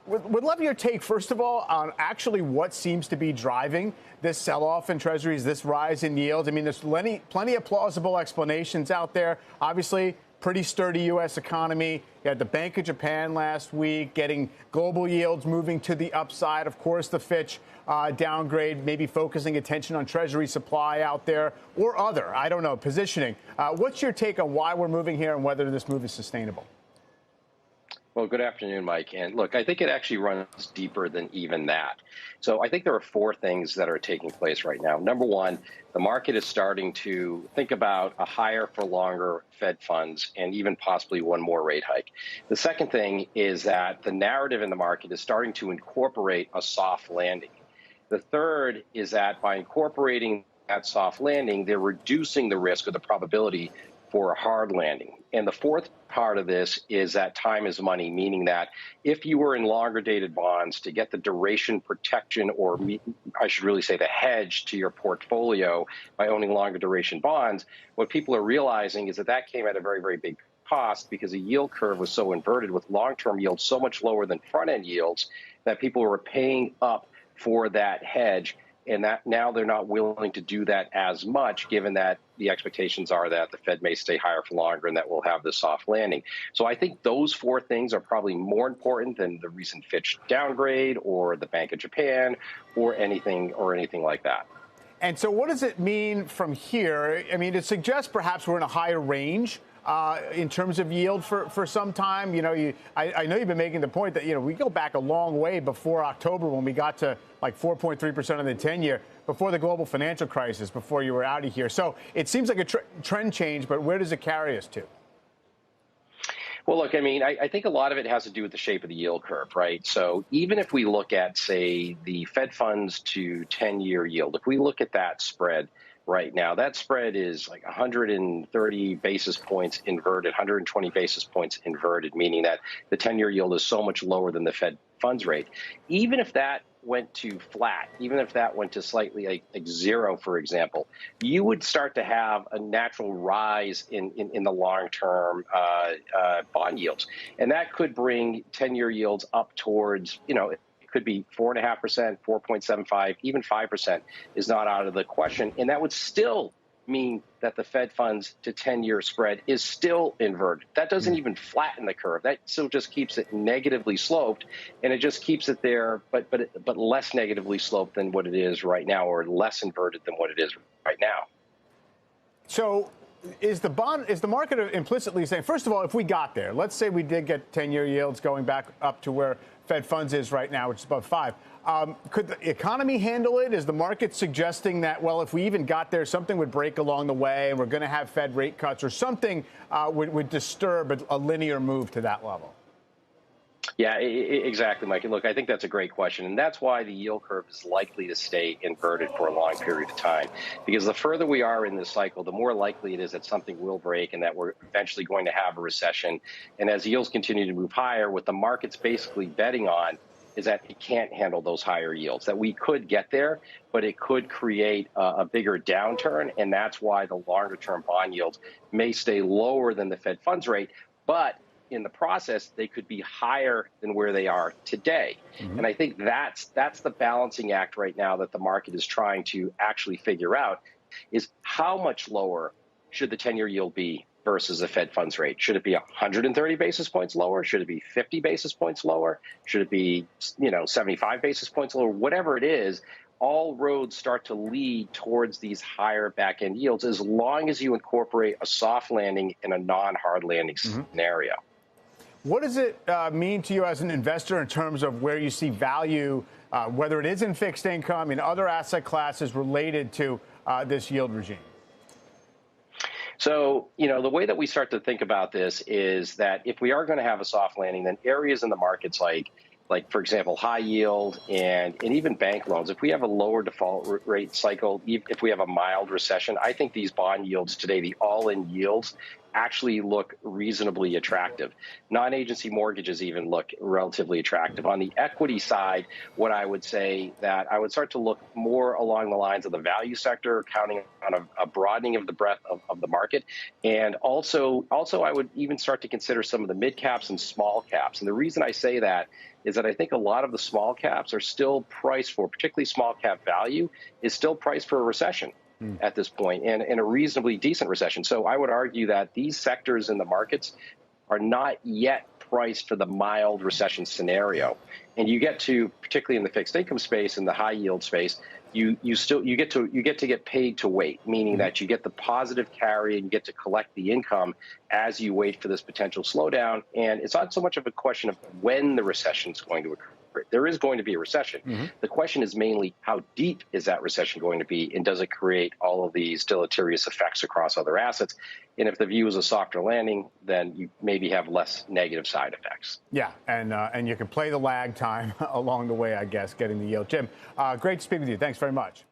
Would love your take, first of all, on actually what seems to be driving this sell-off in treasuries, this rise in yields. I mean, there's plenty of plausible explanations out there. Obviously, pretty sturdy U.S. economy. You had the Bank of Japan last week getting global yields moving to the upside. Of course, the Fitch downgrade, maybe focusing attention on treasury supply out there or other, I don't know, positioning. What's your take on why we're moving here and whether this move is sustainable? Well, good afternoon, Mike. And look, I think it actually runs deeper than even that. So I think there are four things that are taking place right now. Number one, the market is starting to think about a higher for longer Fed funds and even possibly one more rate hike. The second thing is that the narrative in the market is starting to incorporate a soft landing. The third is that by incorporating that soft landing, they're reducing the risk or the probability for a hard landing. And the fourth part of this is that time is money, meaning that if you were in longer dated bonds to get the duration protection, or I should really say the hedge to your portfolio by owning longer duration bonds, what people are realizing is that that came at a very, very big cost because the yield curve was so inverted with long-term yields so much lower than front-end yields that people were paying up for that hedge. And that now they're not willing to do that as much, given that the expectations are that the Fed may stay higher for longer and that we'll have the soft landing. So I think those four things are probably more important than the recent Fitch downgrade or the Bank of Japan or anything like that. And so what does it mean from here? I mean, it suggests perhaps we're in a higher range in terms of yield for some time. You know, I know you've been making the point that, you know, we go back a long way before October when we got to like 4.3% on the 10-year, before the global financial crisis, before you were out of here. So it seems like a trend change, but where does it carry us to? Well, look, I mean, I think a lot of it has to do with the shape of the yield curve, right? So even if we look at, say, the Fed funds to 10-year yield, if we look at that spread right now, that spread is like 130 basis points inverted, 120 basis points inverted, meaning that the 10-year yield is so much lower than the Fed funds rate. Even if that went to flat, even if that went to slightly like zero, for example, you would start to have a natural rise in the long-term bond yields. And that could bring 10-year yields up towards, you know, could be 4.5%, 4.75, even 5% is not out of the question. And that would still mean that the Fed funds to 10-year spread is still inverted. That doesn't even flatten the curve. That still just keeps it negatively sloped, and it just keeps it there, but less negatively sloped than what it is right now, or less inverted than what it is right now. So is the market implicitly saying, first of all, if we got there, let's say we did get 10-year yields going back up to where Fed funds is right now, which is above 5. Could the economy handle it? Is the market suggesting that, well, if we even got there, something would break along the way and we're going to have Fed rate cuts, or something would disturb a linear move to that level? Yeah, exactly, Mike. And look, I think that's a great question. And that's why the yield curve is likely to stay inverted for a long period of time. Because the further we are in this cycle, the more likely it is that something will break and that we're eventually going to have a recession. And as yields continue to move higher, what the market's basically betting on is that it can't handle those higher yields, that we could get there, but it could create a bigger downturn. And that's why the longer term bond yields may stay lower than the Fed funds rate. But in the process, they could be higher than where they are today. Mm-hmm. And I think that's the balancing act right now that the market is trying to actually figure out, is how much lower should the 10-year yield be versus the Fed funds rate? Should it be 130 basis points lower? Should it be 50 basis points lower? Should it be, 75 basis points lower? Whatever it is, all roads start to lead towards these higher back-end yields as long as you incorporate a soft landing and a non-hard landing scenario. What does it mean to you as an investor in terms of where you see value, whether it is in fixed income, in other asset classes related to this yield regime? So, the way that we start to think about this is that if we are going to have a soft landing, then areas in the markets like, for example, high yield and even bank loans, if we have a lower default rate cycle, if we have a mild recession, I think these bond yields today, the all-in yields, actually look reasonably attractive. Non-agency mortgages even look relatively attractive. On the equity side, what I would say that I would start to look more along the lines of the value sector, counting on a broadening of the breadth of the market. And also I would even start to consider some of the mid caps and small caps. And the reason I say that is that I think a lot of the small caps are still priced for, particularly small cap value, is still priced for a recession at this point, and a reasonably decent recession. So I would argue that these sectors in the markets are not yet priced for the mild recession scenario. And you get to, particularly in the fixed income space and the high yield space, you get to get paid to wait, meaning that you get the positive carry and you get to collect the income as you wait for this potential slowdown. And it's not so much of a question of when the recession is going to occur. There is going to be a recession. The question is mainly how deep is that recession going to be, and does it create all of these deleterious effects across other assets? And if the view is a softer landing, then you maybe have less negative side effects. Yeah, and you can play the lag time along the way, I guess, getting the yield. Jim, great to speak with you. Thanks very much.